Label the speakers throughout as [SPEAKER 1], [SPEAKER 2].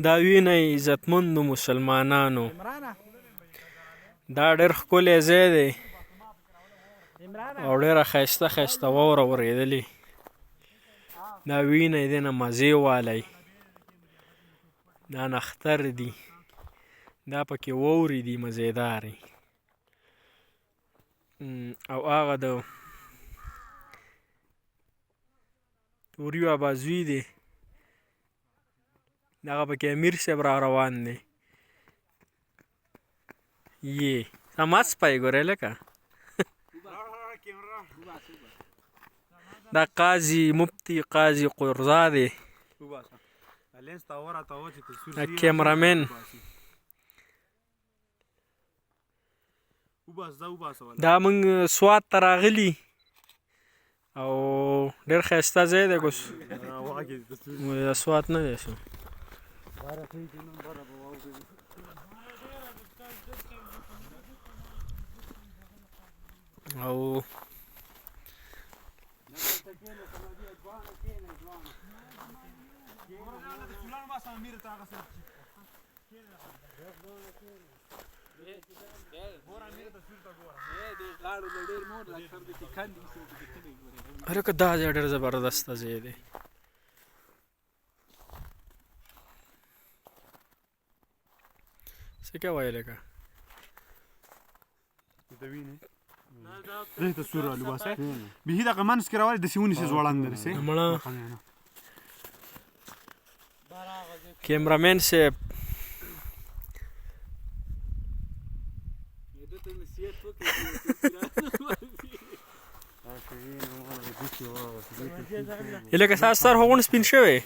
[SPEAKER 1] دا وینئ عزتمندو مسلمانانو دا ډېر ښکلی ځای دی او ډېره ښایسته ښایسته واوره ورېدلې دا وینئ دې نه مزې والی دا نښتر دي دا پکې واورې دي مزېدارې او هغه د وریو بابا زوی دی دغه پکې امیر صاحب را روان دی یې سم سپی ګورې لکه دا قاضي مفتي قاضي قرضا دی دا کیمرامین دا موږ سوات ته راغلي او ډېر ښایسته ځای دی دا سوات نه دی شو او هلکه دا ځای ډېر زبردسته ځای دی څه کوې لکه
[SPEAKER 2] دې ته سور رالو باسه به دغه منځ کې راوالي داسې ونیسې ځوړند درسې
[SPEAKER 1] مړه کیمرامین صاحب لکه ستا سر هغونه سپین شوی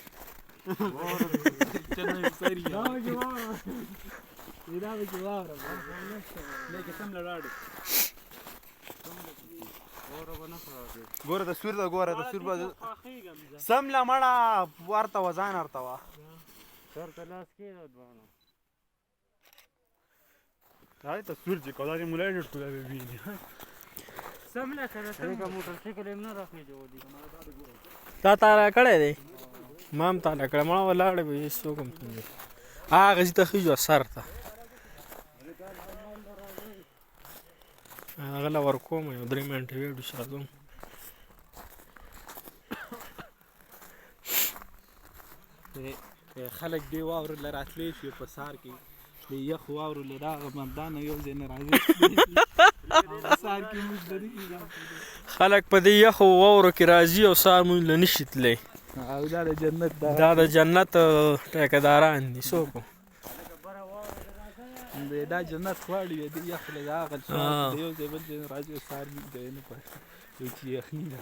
[SPEAKER 2] ګوره د سور ده ګوره د سور به سم له مړه ورته وه ځان ورته وه دا ته سور چې کو دا دې مولای ډېر ښکلی به ویني
[SPEAKER 1] تا تاله کړی دی ما هم تاله کړی مړه ولاړې به څوک هم څنګه هغه ځي ته خېږو سر ته هغه له ورکوم یو 3 منټې ویډیو ساتم
[SPEAKER 3] خلک دې واورو له راتلی شي په سهار کې د یخ واورو له دغه مردانه یو ځای نه راځي سهار کې موږ لري
[SPEAKER 1] خلک په دې یخو واورو کې راځي او سهار موږ له نشي تللی
[SPEAKER 3] او دا د جنت
[SPEAKER 1] دا د جنت ټیکهداران دي څوک
[SPEAKER 3] دا جنت غواړي د یخ له هغه یو ځای بل ځای راځي سهار موږ ځای نه پاتې یو چې یخني ده